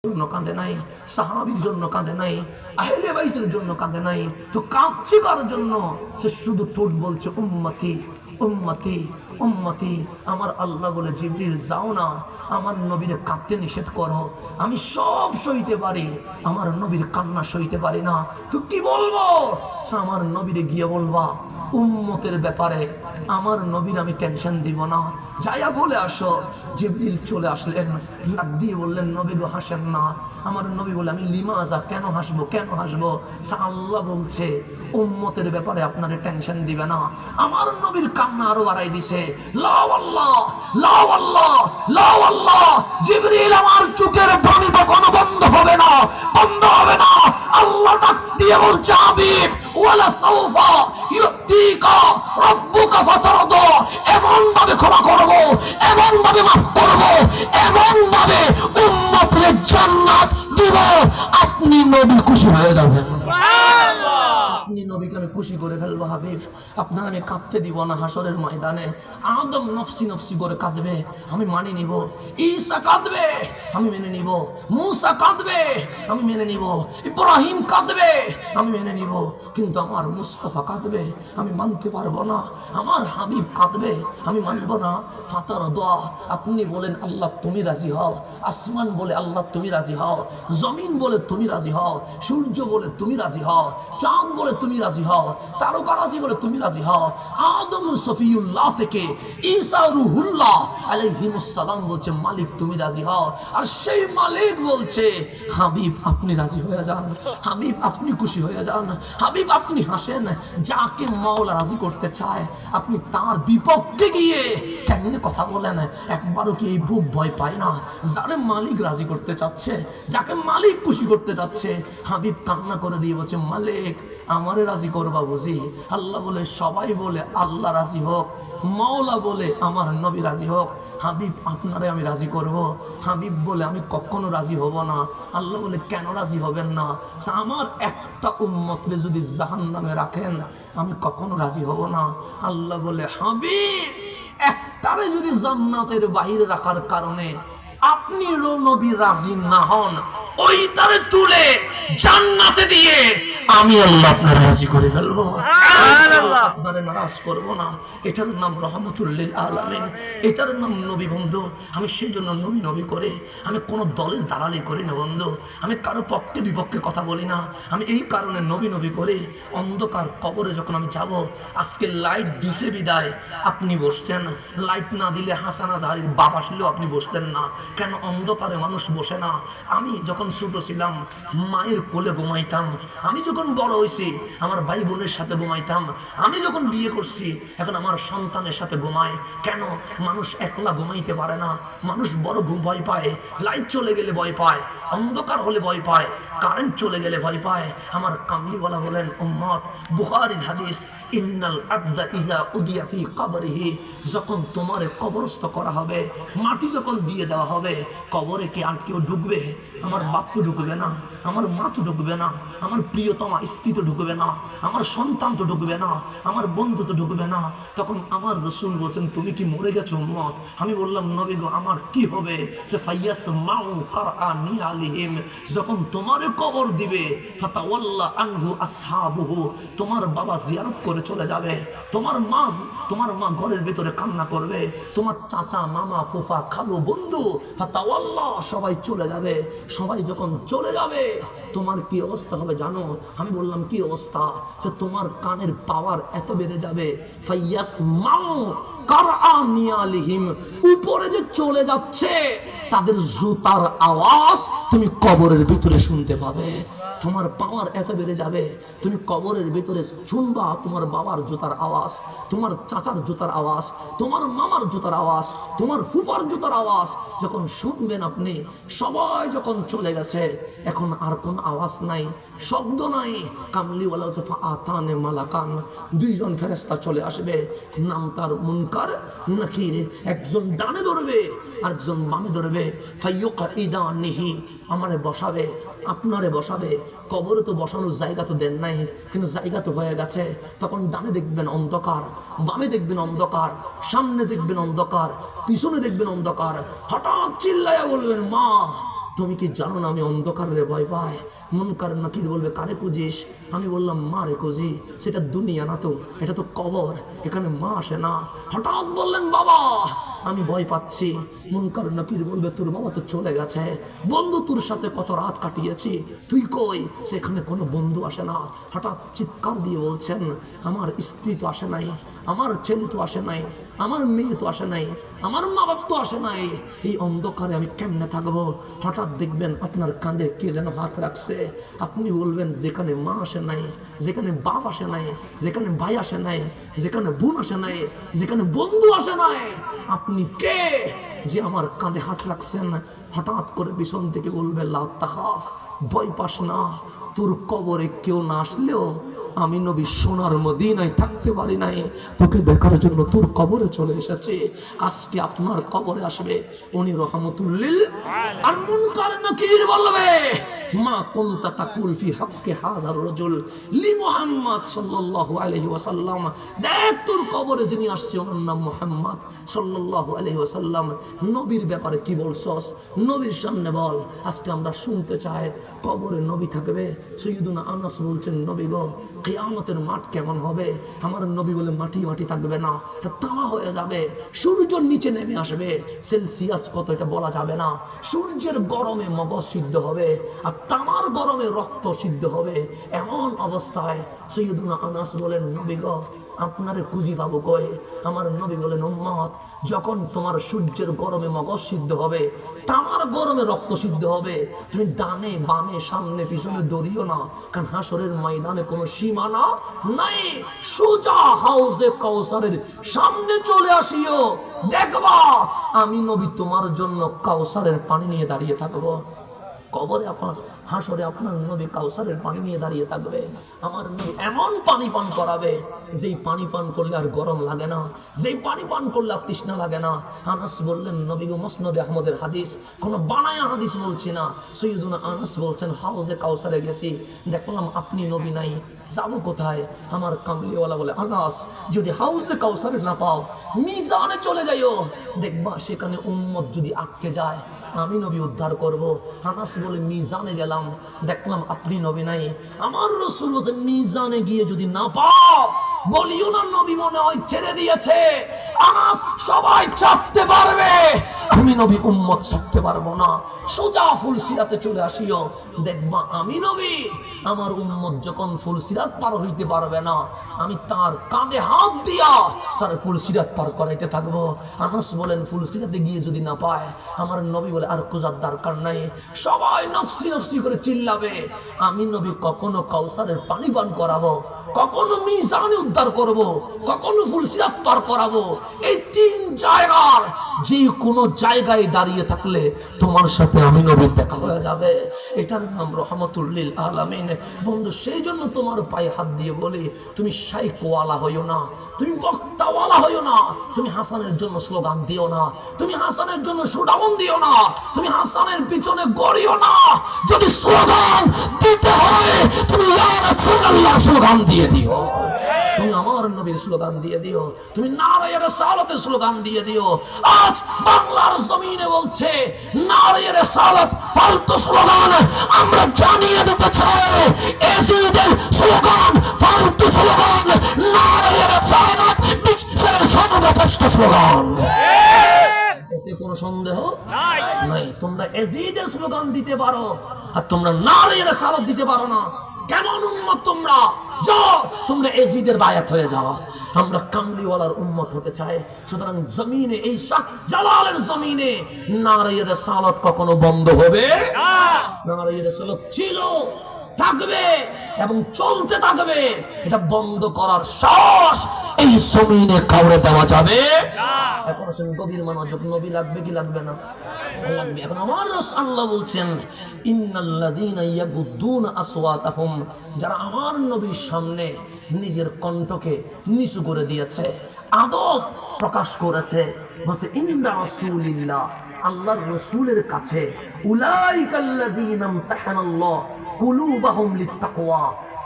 জন্য কাঁদে নাই, সাহাবীর জন্য কাঁদে নাই, আহলে বাইতের জন্য কাঁদে নাই, তো কাঁদছে কার জন্য? সে শুধু ঠোঁট বলছে উম্মতি উম্মতি উম্মতি। আমার আল্লাহ বলে জিবরিল যাও না, আমার নবীর কাঁদতে নিষেধ করো, আমি সব সইতে পারি, আমার নবীর কান্না সইতে পারি না। তো কি বলবো? আমার নবীরে গিয়ে বলবা উম্মতের ব্যাপারে আমার নবীর আমি টেনশন দিব না, যাইয়া বলে আসো। জিবরিল চলে আসলেন, ডাক দিয়ে বললেন নবী গো হাসেন না। আমার নবী বলে আমি লিমাজা, কেন হাসবো কেন হাসবো? আল্লাহ বলছে উম্মতের ব্যাপারে আপনারে টেনশন দিবে না। আমার নবীর কান্না আরো বাড়াই দিছে, লাও আল্লাহ লাও আল্লাহ লাও আল্লাহ। জিবরিল আমার চোখের পানি কখনো বন্ধ হবে না, বন্ধ হবে না। আল্লাহ ডাক দিয়ে বলছে হাবিব ওয়ালা সাউফা ইউতিকা রাব্বুকা ফাতারদা, এমন ভাবে ক্ষমা করব, এমন ভাবে মাফ করব, এমন ভাবে উম্মতের জান্নাত দিব, আপনি নবী খুশি হয়ে যাবেন। আপনি নবীকে আমি খুশি করে ফেলবো হাবিব, আপনার আমি কাঁদতে দিব না। হাসরের ময়দানে আদম নফসি নফসি করে কাঁদবে, আমি মানি নিব। ঈসা কাঁদবে, আমি মেনে নিব। মুসা কাঁদবে, আমি মেনে নিব। ইব্রাহিম কাঁদবে, আমি মেনে নিব। কিন্তু আমার মুস্তাফা কাঁদবে, আমি মানতে পারবো না। আমার হাবিব কাঁদবে, আমি মানবো না। ফাতার দোয়া, আপনি বলেন আল্লাহ তুমি রাজি হও, আসমান বলে আল্লাহ তুমি রাজি হও, জমিন বলে তুমি রাজি হও, সূর্য বলে তুমি রাজি হও, চাঁদ বলে তুমি রাজি হও, তারকারাজি বলে তুমি রাজি হও। আদম সফিউল্লাহ থেকে ঈসা রুহুল্লাহ আলাইহিমুস সালাম বলছে মালিক তুমি রাজি হও, আর সেই মালিক বলছে হাবিব আপনি রাজি হয়ে যান, হাবিব আপনি খুশি হয়ে যান, হাবিব আপনি হাসেন। যাকে মাওলা রাজি করতে চায় আপনি তার বিপক্ষে গিয়ে কেমনে কথা বলেন? একবারও কি এই বুক ভয় পায় না? যারে মালিক রাজি করতে চাচ্ছে, যাকে মালিক খুশি করতে চাচ্ছে, হাবিব কান্না করে দিয়ে বলছে মালিক আমারে রাজি করবা বুঝি? আল্লাহ বলে সবাই বলে আল্লাহ রাজি হোক, মাওলা বলে আমার নবী রাজি হোক, হাবিব আপনারে আমি রাজি করব। হাবিব বলে আমি কখনো রাজি হব না। আল্লাহ বলে কেন রাজি হবেন না? আমার একটা উম্মতরে যদি জাহান্নামে রাখেন আমি কখনো রাজি হব না। আল্লাহ বলে হাবিব একটারে যদি জান্নাতের বাহিরে রাখার কারণে আপনি নবী রাজি না হন, ওইটারে তুলে জান্নাতে দিয়ে আমি আল্লাহ আপনার রাজি করে ফেলবো, আপনারে নারাজ করব না। এটার নাম রহমতুল লিল আলামিন, এটার নাম নবী বন্ধু। আমি সেই জন্য নবী নবী করে আমি কোনো দলের দালালি করি না বন্ধু, আমি কারো পক্ষে বিপক্ষে কথা বলি না। আমি এই কারণে নবী নবী করে অন্ধকার কবরে যখন আমি যাব, আজকে লাইট দিছে বিদায় আপনি বসছেন, লাইট না দিলে হাসান আজহারীর বাপ আসলেও আপনি বসতেন না। কেন অন্ধকারে মানুষ বসে না? আমি যখন ছোট ছিলাম মায়ের কোলে ঘুমাইতাম, আমি যখন বড় হয়েছি আমার ভাই বোনের সাথে ঘুমাইতাম, আমি যখন বিয়ে করছি এখন আমার সন্তানের সাথে ঘুমাই। কেন? মানুষ একলা ঘুমাইতে পারে না, মানুষ বড় ভয় পায়, লাইট চলে গেলে ভয় পায়, অন্ধকার হলে ভয় পায়, কারেন্ট চলে গেলে ভয় পায়। আমার কামলিওয়ালা বলেন উম্মত, বুখারীর হাদিস, ইন্নাল আবদা ইজা উদিয়া ফি কবরিহি, যখন তোমারে কবরস্থ করা হবে, মাটি যখন দিয়ে দেওয়া হবে, কবরে কি আর কেউ ঢুকবে? আমার বাপ তো ঢুকবে না, আমার মা তো ঢুকবে না, আমার প্রিয়তমা স্ত্রী তো ঢুকবে না, আমার সন্তান তো ঢুকবে না, আমার বন্ধু তো ঢুকবে না। তখন আমার রাসূল বলছেন তুমি কি মরে গেছো উম্মত? আমি বললাম নবী গো আমার কি হবে? সে ফাইয়াস মাউ কারআনি আলাইহিম, যখন তোমারে কবর দিবে, ফাতাওয়াল্লা আনহু আসহাবুহু, তোমার বাবা জিয়ারত করে চলে যাবে, তোমার মা ঘরের ভিতরে কান্না করবে, তোমার চাচা মামা ফুফা খালু বন্ধু ফাতাওয়াল্লা সবাই চলে যাবে। সবাই যখন চলে যাবে তোমার কি অবস্থা হবে জানো? আমি বললাম কি অবস্থা? সে তোমার কানের পাওয়ার এত বেড়ে যাবে, ফাইয়াসমাউ কারআনি আলাইহিম, উপরে যে চলে যাচ্ছে তাদের জুতার আওয়াজ তুমি কবরের ভিতরে শুনতে পাবে। তোমার পাওয়ার এত বেড়ে যাবে, তুমি কবরের ভিতরে শুনবা তোমার বাবার জুতার আওয়াজ, তোমার চাচার জুতার আওয়াজ, তোমার মামার জুতার আওয়াজ, তোমার ফুফার জুতার আওয়াজ যখন শুনবেন আপনি। সবাই যখন চলে গেছে এখন আর কোন আওয়াজ নাই, শব্দ নাই। কামলিওয়ালা আতানে মালাকান, দুইজন ফেরেশতা চলে আসবে, নাম তার মুনকার নাকির, একজন ডানে ধরবে আরেকজন বামে ধরবে। ফাইয়ুকাইদানিহি, আমারে বসাবে আপনারে বসাবে। কবরে তো বসানোর জায়গা তো দেন নাই, কিন্তু জায়গা তো হয়ে গেছে। তখন ডানে দেখবেন অন্ধকার, বামে দেখবেন অন্ধকার, সামনে দেখবেন অন্ধকার, পিছনে দেখবেন অন্ধকার। হঠাৎ চিল্লায়া বলবেন মা তুমি কি জানো না আমি অন্ধকারে ভয় পাই? মুনকার নাকির বলবে কারে খুঁজিস? আমি বললাম মা রে খুঁজি। সেটা দুনিয়া না তো, এটা তো কবর, এখানে মা আসে না। হঠাৎ বললেন বাবা আমি ভয় পাচ্ছি। মুনকার নাকির বলবে তোর বাবা তো চলে গেছে, বন্ধু তোর সাথে কত রাত কাটিয়েছি, তুই কই? সেখানে কোনো বন্ধু আসে না। হঠাৎ চিৎকার দিয়ে বলছেন আমার স্ত্রী তো আসে নাই, আমার ছেলে তো আসে নাই, আমার মেয়ে তো আসে নাই, আমার মা বাপ তো আসে নাই, এই অন্ধকারে আমি কেমনে থাকবো? হঠাৎ দেখবেন আপনার কাঁধে কে যেন হাত রাখছে। আপনি বলবেন যেখানে মা আসে নাই, যেখানে বাপ আসে নাই, যেখানে ভাই আসে নাই, যেখানে বোন আসে নাই, যেখানে বন্ধু আসে নাই, আপনি কে যে আমার কাঁধে হাত রাখছেন? হঠাৎ করে পিছন থেকে বলবে লা তাখাফ, ভয় পাস না, তোর কবরে কেউ না আসলেও আমি নবী সোনার মদিনায় থাকতে পারি নাই, তোকে দেখার জন্য তোর কবরে চলে এসেছে। আজকে আপনার কবরে আসবে উনি রহমতুল লিল। আর মুনকার নাকির বলবে মা কুনতা তাকুল ফি হাক্কি হাযার রাজুল লি মুহাম্মদ সাল্লাল্লাহু আলাইহি ওয়াসাল্লাম, দেখ তোর কবরে যিনি আসছে ওনার নাম মুহাম্মদ সাল্লাল্লাহু আলাইহি ওয়াসাল্লাম, নবীর ব্যাপারে কি বলছস? নবীর সামনে বল। আজকে আমরা শুনতে চাই কবরে নবী থাকবে। সাইয়্যিদুনা আনাস বলছেন নবী গো কিয়ামতের মাঠ কেমন হবে? আমার নবী বলে মাটি মাটি থাকবে না, এটা তামা হয়ে যাবে, সূর্য নিচে নেমে আসবে, সেলসিয়াস কত এটা বলা যাবে না, সূর্যের গরমে মগজ সিদ্ধ হবে আর তামার গরমে রক্ত সিদ্ধ হবে। এমন অবস্থায় সাইয়্যিদুনা আনাস বলেন নবী গো আপনারে খুঁজি পাবো কই? আমার নবী বলেন উম্মত যখন তোমার সূর্যের গরমে মগজ সিদ্ধ হবে, তামার গরমে রক্ত সিদ্ধ হবে, তুমি ডানে বামে সামনে পিছনে দৌড়িও না, কারণ হাসরের ময়দানে কোনো সীমানা নাই। সোজা হাউজে কাউসারের সামনে চলে আসিও, দেখবা আমি নবী তোমার জন্য কাউসারের পানি নিয়ে দাঁড়িয়ে থাকবো। কবরে আপনার হাসরে আপনার নবী কাউসারের পানি নিয়ে দাঁড়িয়ে থাকবে। আমার নবী এমন পানি পান করাবে যেই পানি পান করলে আর গরম লাগে না, যেই পানি পান করলে আর তৃষ্ণা লাগে না। আনাস বললেন নবী গো মুসনাদে আহমদের হাদিস, কোনো বানায়া হাদিস বলছি না। সাইয়্যিদুনা আনাস বলছেন হাউজে কাউসারে গেছি, দেখলাম আপনি নবী নাই, যাবো কোথায়? আমার কামলিওয়ালা বলে আনাস যদি হাউজে কাউসারে না পাও মিজানে চলে যাইও, দেখবা সেখানে উম্মত যদি আটকে যায় আমি নবী উদ্ধার করব। আনাস বলে মিজানে গেলাম, দেখলাম আপনি নবী নাই। আমার রাসূল বলেন মিজানে গিয়ে যদি না পাও বলিও না নবী মনে হয় ছেড়ে দিয়েছে। আনাস সবাই চাপতে পারবে, আমি নবী উম্মত চাপতে পারবো না। সোজা ফুলসিরাতে চলে আসিও, দেখবা আমি নবী আমার উম্মত যখন ফুলসিরাত পার হইতে পারবে না আমি তার কাঁধে হাত দিয়া তার ফুলসিরাত পার করাইতে থাকবো। আনাস বলেন ফুলসিরাতে গিয়ে যদি না পায় আমার নবী বলে আর খোঁজার দরকার নাই, সবাই নফসি নফসি করে চিল্লাবে। আমি নবী কখনো কাউসারের পানি পান করাবো, কখনো মিজানে উদ্ধার করব, কখনো ফুলসিরাত পার করাবো। এই তিন জায়গার যে কোনো জায়গায় দাঁড়িয়ে থাকলে তোমার সাথে আমি নবীর দেখা হয়ে যাবে। এটার নাম রহমতুল লিল আলামিন। বন্ধু সেই জন্য তোমার পায়ে হাত দিয়ে বলি তুমি শাইখওয়ালা হইও না, তুমি বক্তাওয়ালা হইও না, তুমি হাসানের জন্য স্লোগান দিও না, তুমি হাসানের জন্য সুডাউন দিও না, তুমি হাসানের পিছনে গড়িও না। যদি স্লোগান দিতে হয় তুমি ইয়া রাসূলুল্লাহ স্লোগান দিয়ে দিও, তুমি আমার নবীর স্লোগান দিয়ে দিও, তুমি নারায়ে রিসালাতের স্লোগান দিয়ে দিও। আজ বাংলার জমিনে বলছে নারায়ে রিসালাত ফালতু স্লোগান, আমরা জানিয়ে দিতে চাই এজিদের স্লোগান ফালতু স্লোগান, নারায়ে রিসালাত বিশ্বের সর্বশ্রেষ্ঠ স্লোগান, এতে কোনো সন্দেহ নাই। তোমরা এজিদের স্লোগান দিতে পারো আর তোমরা নারায়ে রিসালাত দিতে পারো না। কেমন উম্মত তোমরা? যাও তোমরা এজিদের বায়াত হয়ে যাও। আমরা কামলিওয়ালার উম্মত হতে চাই। সুতরাং জমিনে এই শাহ জালালের জমিনে নারায়ে রিসালাত কখনো বন্ধ হবে না। নারায়ে রিসালাত ছিল, থাকবে এবং চলতে থাকবে। এটা বন্ধ করার সাহস এই জমিনে কাউরে দেওয়া যাবে না। এখন আসেন গভীর মনোযোগ, নবী লাগবে কি লাগবে না? লাগবে। এখন আমার রাসূল আল্লাহ বলছেন ইন্নাল্লাযীনা ইয়াগুদ্দুনা আসওয়াতাহুম, যারা আমার নবীর সামনে নিজের কণ্ঠকে নিচু করে দিয়েছে, আদব প্রকাশ করেছে, বলছে ইনদা রাসূলিল্লাহ, আল্লাহর রাসূলের কাছে, উলাইকাল্লাযীনা ইমতাহানাল্লাহ কুলুবাহুম লিত্তাকওয়া,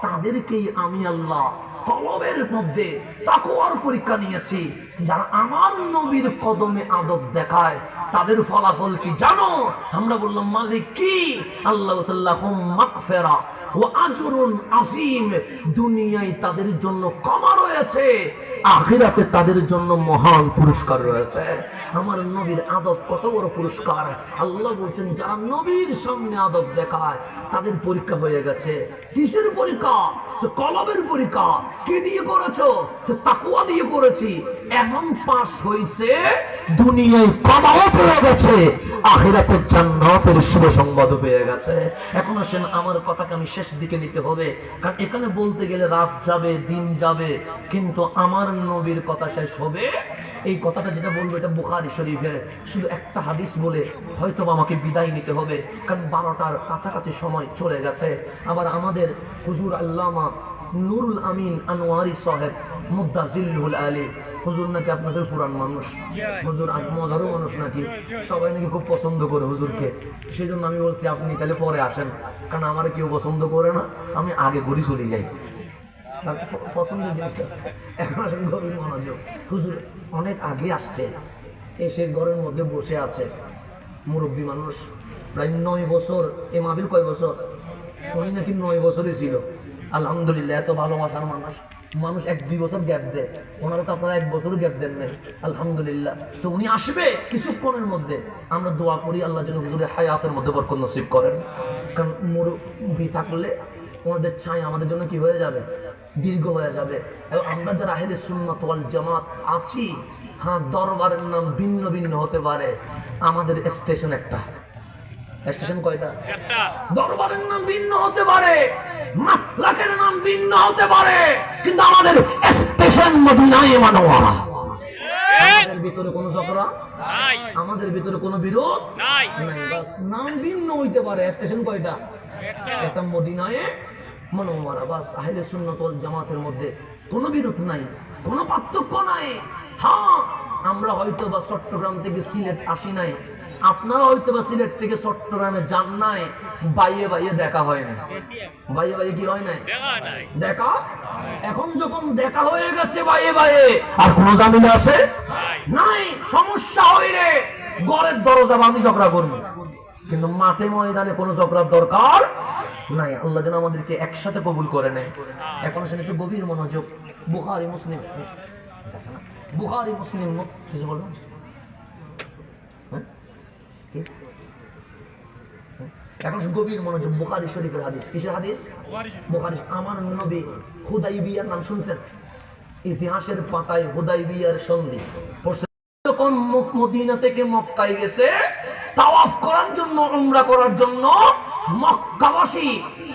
তাদেরকেই আমি আল্লাহ কলবের মধ্যে তাকওয়ার পরীক্ষা নিয়েছি। যারা আমার নবীর কদমে আদব দেখায় তাদের ফলাফল কি জানো? আমরা বললাম মালিক কি? আল্লাহ সাল্লাহুম মাগফিরা ওয়া আজরুন আযীম। দুনিয়ায় তাদের জন্য ক্ষমা রয়েছে, আখিরাতে তাদের জন্য মহান পুরস্কার রয়েছে। আমার নবীর আদব কত বড় পুরস্কার! আল্লাহ বলছেন যারা নবীর সামনে আদব দেখায় তাদের পরীক্ষা হয়ে গেছে। কিসের পরীক্ষা? সে কলবের পরীক্ষা। কি দিয়ে করেছো? সে তাকওয়া দিয়ে করেছি। এমন পাস হইছে, দুনিয়ায় ক্ষমাও পেয়ে গেছে, আখিরাতে জান্নাতের শুভ সংবাদও পেয়ে গেছে। এখন আসেন, আমার কথাকে আমি শেষ দিকে নিতে হবে, কারণ এখানে বলতে গেলে রাত যাবে, দিন যাবে, কিন্তু আমার নবীর কথা শেষ হবে। এই কথাটা যেটা বলবো এটা বুখারী শরীফের, শুধু একটা হাদিস বলে হয়তো আমাকে বিদায় নিতে হবে, কারণ 12টার কাছাকাছি সময় চলে গেছে। আবার আমাদের হুজুর আল্লামা নুরুল আমিন আনোয়ারি সাহেব মুদাজিল্লুল আলী, হুজুর নাকি আপনাদের পুরান মানুষ, হুজুর মজারও মানুষ নাকি, সবাই নাকি খুব পছন্দ করে হুজুরকে। সেই জন্য আমি বলছি আপনি তাহলে পরে আসেন, কারণ আমার কেউ পছন্দ করে না, আমি আগে ঘুরি চলে যাই, পছন্দের জিনিসটা। এখন আসেন গভীর মনোযোগ। হুজুর অনেক আগে আসছে, এসে ঘরের মধ্যে বসে আছে, মুরব্বী মানুষ, প্রায় 9 বছর। এ মাহফিল কয় বছর? উনি নাকি 9 বছরই ছিল। আলহামদুলিল্লাহ, এত ভালোবাসার মানুষ। মানুষ 1-2 বছর গ্যাপ দেয়, ওনারা তো আপনারা 1 বছরও গ্যাপ দেন নাই। আলহামদুলিল্লাহ। তো উনি আসবে কিছুক্ষণের মধ্যে। আমরা দোয়া করি আল্লাহ যেন হুজুরের হায়াতের মধ্যে বরকত নসিব করেন, কারণ মুরব্বী থাকলে ওনাদের ছায়া আমাদের জন্য কি হয়ে যাবে? দীর্ঘ হয়ে যাবে। এবং আমরা যারা আহলে সুন্নাত ওয়াল জামাত আছি, হ্যাঁ, দরবারের নাম ভিন্ন ভিন্ন হতে পারে, আমাদের স্টেশন একটা। স্টেশন কয়টা? একটা। দরবারের নাম ভিন্ন হতে পারে, মাসলাকের নাম ভিন্ন হতে পারে, কিন্তু আমাদের স্টেশন মদিনায়ে মুনাওয়ারা। আমাদের ভিতরে কোনো ঝগড়া নাই, আমাদের ভিতরে কোনো বিরোধ নাই। বাস নাম ভিন্ন হইতে পারে, স্টেশন কয়টা? একটা, মদিনায়ে মুনাওয়ারা। বাস আহলে সুন্নাত ওয়াল জামাতের মধ্যে কোনো বিরোধ নাই, কোনো পার্থক্য নাই। হ্যাঁ, আমরা হয়তো বা চট্টগ্রাম থেকে সিলেট আসি নাই, আপনারা হয়তো বা সিলেট থেকে চট্টগ্রামে যান নাই, বাইয়ে বাইয়ে দেখা হয় না। বাইয়ে বাইয়ে কি হয় নাই? দেখা। এখন যখন দেখা হয়ে গেছে বাইয়ে বাইয়ে, আর কোন জামিলা আছে নাই? সমস্যা হইলে ঘরের দরজা বাঁধি ঝগড়া করবো, কিন্তু মাঠে ময়দানে কোনো ঝগড়ার দরকার নাই। আল্লাহ যেন আমাদেরকে একসাথে কবুল করে নেয়। এখন আসলে একটু গভীর মনোযোগ। বুখারী মুসলিম, বুখারী মুসলিম কিছু বলবেন? এখন গভীর মনোযোগ। বুখারী শরীফের হাদিস। কিসের হাদিস? বুখারী। আমার নবী হুদাইবিয়ার নাম শুনছেন? ইতিহাসের পাতায় হুদাইবিয়ার সন্ধি পড়ছে। যখন মদিনা থেকে মক্কায় গেছে তাওয়াফ করার জন্য, উমরা করার জন্য, মক্কাবাসী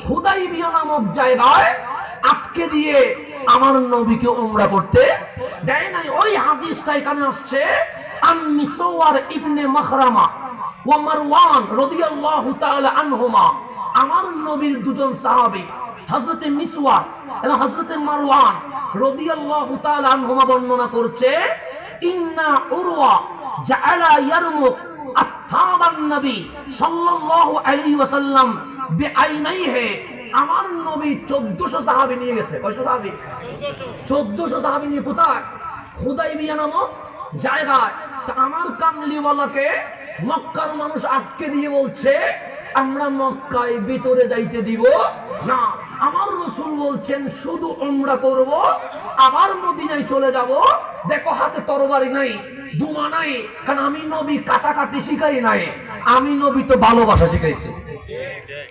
হুদাইবিয়া নামক জায়গায় আটকে দিয়ে আমার নবীকে উমরা করতে দেয় নাই। ওই হাদিসটা এখানে আসছে, আন মিসওয়ার ইবনে মাখরামা ওয়া মারওয়ান রাদিয়াল্লাহু তাআলা আনহুমা। আমার নবীর দুজন সাহাবী হযরতে মিসওয়ার এবং হযরতে মারওয়ান রাদিয়াল্লাহু তাআলা আনহুমা বর্ণনা করছে, ইন্না উরওয়া জাআলা ইয়ারমুক আসহাবান নবী সাল্লাল্লাহু আলাইহি ওয়াসাল্লাম বিআইনাইহি। আমার নবী 1400 সাহাবী নিয়ে গেছে। কয়শো সাহাবী? 1400 সাহাবী নিয়ে কোথায়? হুদাইবিয়া নামক জায়গায়। তা আমার কামলিওয়ালাকে মক্কার মানুষ আটকে দিয়ে বলছে, আমরা মক্কায় ভিতরে যাইতে দিব না। আমার রাসূল বলছেন শুধু উমরা করব, আবার মদিনায় চলে যাব। দেখো হাতে তরবারি নাই, দুমা নাই, কারণ আমি নবী কাটাকাটি শিখাই নাই, আমি নবী তো ভালোবাসা শিখাইছি।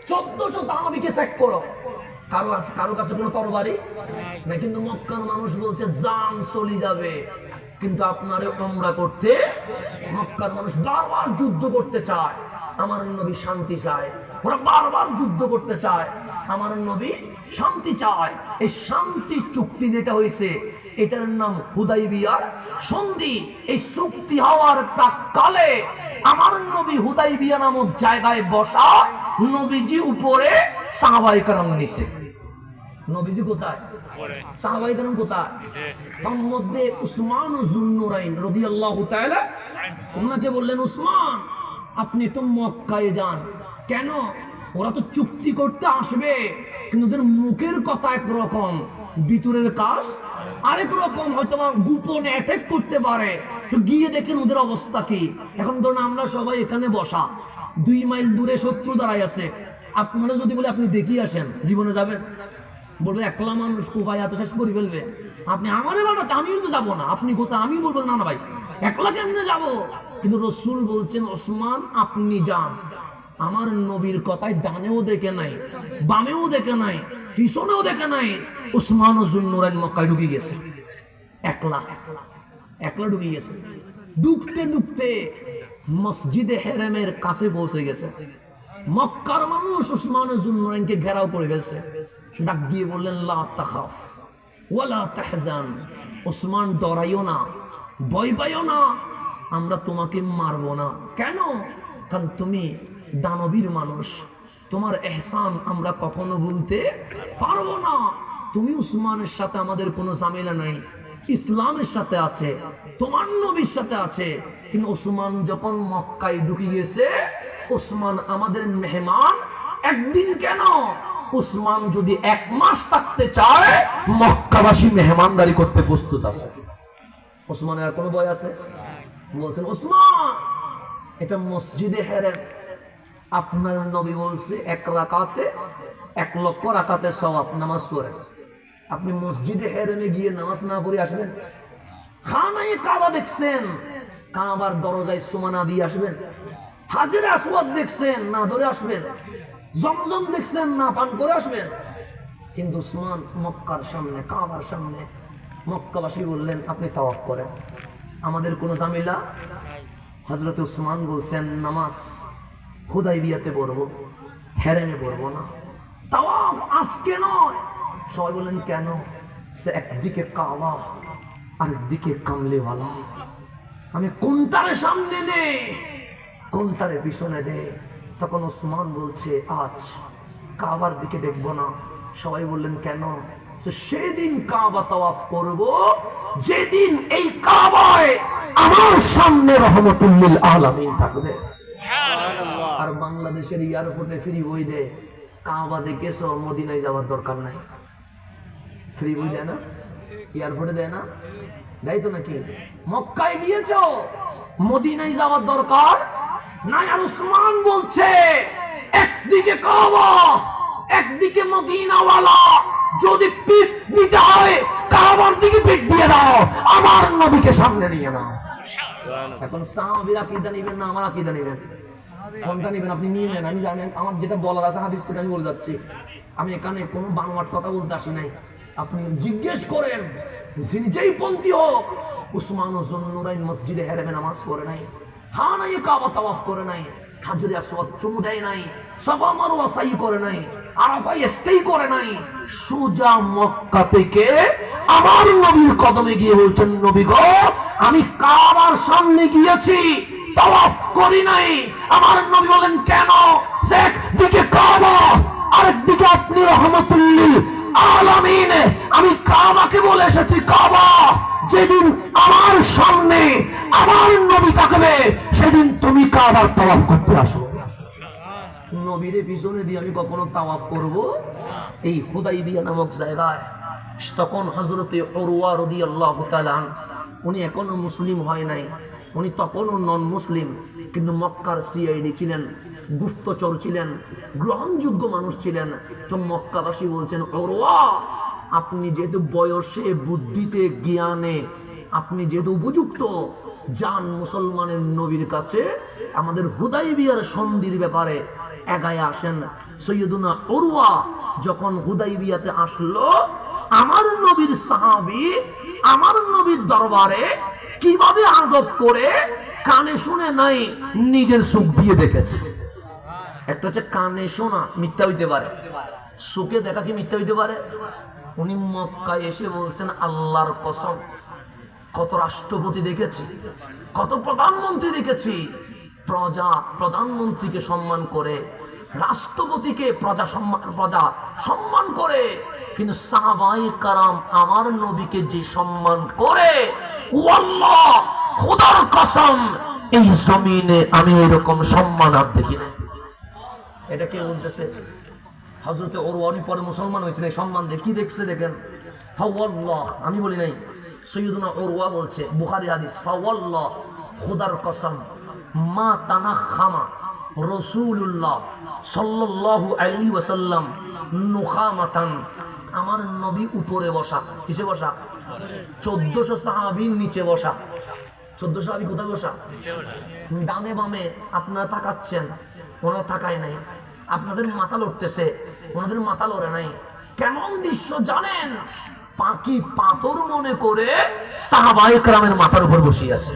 1400 সাহাবীকে চেক করো, কারো কাছে কোনো তরবারি না, কিন্তু মক্কার মানুষ বলছে জান চলে যাবে, কিন্তু আপনারে উমরা করতে মক্কার মানুষ বারবার যুদ্ধ করতে চায়। আমার নবী শান্তি চায়, ওরা বারবার যুদ্ধ করতে চায়, আমার নবী শান্তি চায়। এই শান্তি চুক্তি যেটা হয়েছে এটার নাম হুদাইবিয়ার সন্ধি। এই চুক্তি হওয়ার প্রাক্কালে আমার নবী হুদাইবিয়া নামক জায়গায় বসা, নবীজি উপরে সাহাবায়ে কেরাম নিচে। নবীজি কোথায়? সাহাবায়ে কেরাম কোথায়? তার মধ্যে উসমান যুন্নুরাইন রাদিয়াল্লাহু তাআলা, ওনাকে বললেন, উসমান আপনি তো মক্কায় যান। কেন? ওরা তো চুক্তি করতে আসবে, কিন্তু ওদের মুখের কথা একরকম, ভিতরের কাজ আরেক রকম, হয়তো গোপনে অ্যাটাক করতে পারে। তো গিয়ে দেখেন ওদের অবস্থা কি। এখন ধরুন আমরা সবাই এখানে বসা, 2 মাইল দূরে শত্রু দাঁড়াই আছে, আপনারা যদি বলে আপনি দেখিয়ে আসেন, জীবনে যাবেন? বলবে একলা মানুষ কোপায় এত শেষ করে ফেলবে, আপনি আমারে বানাচ্ছে, আমিও তো যাবো না। আপনি কোথায়? আমি বলবো না না ভাই, একলা কেমনে যাবো? কিন্তু রসুল বলছেন ওসমান আপনি যান। আমার নবীর কথায় ডানেও দেখে নাই, বামেও দেখে নাই, পিছনেও দেখে নাই, ওসমান ও যুন্নুরাইন মক্কায় ঢুকে গেছে। একলা একলা ঢুকে গেছে। ঢুকতে ঢুকতে মসজিদে হেরেমের কাছে পৌঁছে গেছে। মক্কার মানুষ ওসমান ও যুন্নুরাইনকে ঘেরাও করে ফেলছে। ডাক দিয়ে বললেন লা তাখাফ ওয়ালা তাহজান, ওসমান ডরাইও না, ভয় পাইও না, আমরা তোমাকে মারবো না। কেন? কারণ তুমি দানবীর মানুষ, তোমার এহসান আমরা কখনো ভুলতে পারবো না। তুমি উসমানের সাথে আমাদের কোনো ঝামেলা নাই, ইসলামের সাথে আছে, তোমার নবীর সাথে আছে। কিন্তু ওসমান যখন মক্কায় ঢুকে গেছে, ওসমান আমাদের মেহমান। একদিন কেন, উসমান যদি 1 মাস থাকতে চায়, মক্কাবাসী মেহমানদারি করতে প্রস্তুত আছে। ওসমানের আর কোনো ভয় আছে? বলছেন ওসমান এটা মসজিদে হেরেম, আপনার নবী বলছে 1 রাকাতে 1 লক্ষ রাকাতের সওয়াব, নামাজ পড়েন। আপনি মসজিদে হেরেমে গিয়ে নামাজ না পড়ে আসবেন? খানায়ে কাবা দেখছেন, কাবার দরজায় সুমানা দিয়ে আসবেন? হাজরে আসওয়াদ দেখছেন, না ধরে আসবেন? জমজম দেখছেন, না পান করে আসবেন? কিন্তু উসমান মক্কার সামনে, কাবার সামনে, মক্কাবাসী বললেন আপনি তাওয়াফ করেন, আমাদের কোনো ঝামেলা। হযরত উসমান বলছেন নামাজ হুদাইবিয়াতে পড়বো, হেরেমে পড়বো না, তাওয়াফ আজকে নয়। সবাই বললেন কেন? সে একদিকে কাবা আরেকদিকে কামলিওয়ালা, আমি কোনটারে সামনে নে কোনটারে পিছনে দে। তখন উসমান বলছে আজ কাবার দিকে দেখবো না। সবাই বললেন কেন? সেদিন কাবা তাওয়াফ করব যেদিন এই কাবায় আমার সামনে রহমতুল লিল আলামিন থাকবে। আর বাংলাদেশের এয়ারপোর্টে ফ্রি বই দেয়, কাবা দেখেছো, মদিনায় যাওয়ার দরকার নাই। ফ্রি বই দেয় না, এয়ারপোর্টে দেয় না, দেয় তো নাকি? মক্কায় গিয়েছ, মদিনায় যাওয়ার দরকার নাই। আর উসমান বলছে একদিকে কাবা একদিকে মদিনাওয়ালা, যদি পিঠ দিতে হয় কাবার দিকে পিঠ দিয়ে দাও, আমার নবীকে সামনে নিয়ে নাও। এখন সাহাবীর আকীদা নিবেন না আমার আকীদা নিবেন? কোনটা নিবেন? আপনি নিয়ে নেন, আমি জানেন আমার যেটা বলার আছে হাদিস থেকে আমি বলে যাচ্ছি। আমি এখানে কোনো বানোয়াট কথা বলতে আসি নাই। আপনি জিজ্ঞেস করেন, যিনি যেই পন্থী হোক, উসমান ও যুন্নুরাইন মসজিদে হেরেমে নামাজ পড়ে নাই, খানায়ে কাবা তাওয়াফ করে নাই, হাজরে আসওয়াদ চুমু দেয় নাই, সাফা মারওয়া সাই করে নাই, আরাফায় স্টে করে নাই, সোজা মক্কা থেকে আমার নবীর কদমে গিয়ে বলছেন নবী গো আমি কাবার সামনে গিয়েছি, তাওয়াফ করি নাই। আমার নবী বলেন কেন? একদিকে কাবা আরেকদিকে আপনি রহমতুল লিল আলামিন। আমি কাবাকে বলে এসেছি কাবা, যেদিন আমার সামনে আমার নবী থাকবে সেদিন তুমি কাবার তাওয়াফ করতে আসো। নবীরে পিছনে দিয়ে আমি কখনো তাওয়াফ করব? এই হুদাইবিয়া নামক জায়গায় তখন হযরতে উরওয়া রাদিয়াল্লাহু তাআলা উনি এখনো মুসলিম হয় নাই, উনি তখনও নন মুসলিম, কিন্তু মক্কার সিআইডি ছিলেন, গুপ্তচর ছিলেন, গ্রহণযোগ্য মানুষ ছিলেন। তো মক্কাবাসী বলছেন উরওয়া আপনি যেহেতু বয়সে বুদ্ধিতে জ্ঞানে আপনি যেহেতু উপযুক্ত, যান মুসলমানের নবীর কাছে আমাদের হুদাইবিয়ার সন্ধির ব্যাপারে এগায় আসেন। সৈয়দুনা উরওয়া যখন হুদাইবিয়াতে আসলো, আমার নবীর সাহাবী আমার নবীর দরবারে কিভাবে আদব করে কানে শুনে নাই, নিজের চোখ দিয়ে দেখেছে। একটা হচ্ছে কানে শোনা, মিথ্যা হইতে পারে, চোখে দেখা কি মিথ্যা হইতে পারে? উনি মক্কায় এসে বলছেন আল্লাহর কসম কত রাষ্ট্রপতি দেখেছি, কত প্রধানমন্ত্রী দেখেছি, প্রধানমন্ত্রীকে সম্মান করে, রাষ্ট্রপতিকে প্রজা সম্মান করে, কিন্তু সাহাবায়ে কারাম আমার নবীকে যে সম্মান করে, ওয়াল্লাহ খোদার কসম এই জমিনে আমি এরকম সম্মান আর দেখি না। এটা কে বলতেছে? হযরতে ওরওয়ানি পরে মুসলমান হয়েছেন এই সম্মান দিয়ে কি দেখছে দেখেন, ফাওয়াল্লাহ, আমি বলি নাই, সৈয়দুনা ওরওয়া বলছে, বুখারী হাদিস, ফাওয়াল্লাহ, খোদার কসম, মা তানাখামা রাসূলুল্লাহ সাল্লাল্লাহু আলাইহি ওয়াসাল্লাম নুখামাতান, আমার নবী উপরে বসা, কিসে বসা? 1400 সাহাবীর নিচে বসা। 1400 সাহাবী কোথায় বসা? ডানে বামে আপনারা তাকাচ্ছেন, ওনারা তাকায় নাই। আপনাদের মাথা লড়তেছে, ওনাদের মাথা লড়ে নাই। কেমন দৃশ্য জানেন? পাখি পাথর মনে করে সাহাবায়ে কেরামের মাথার উপর বসিয়ে আছে।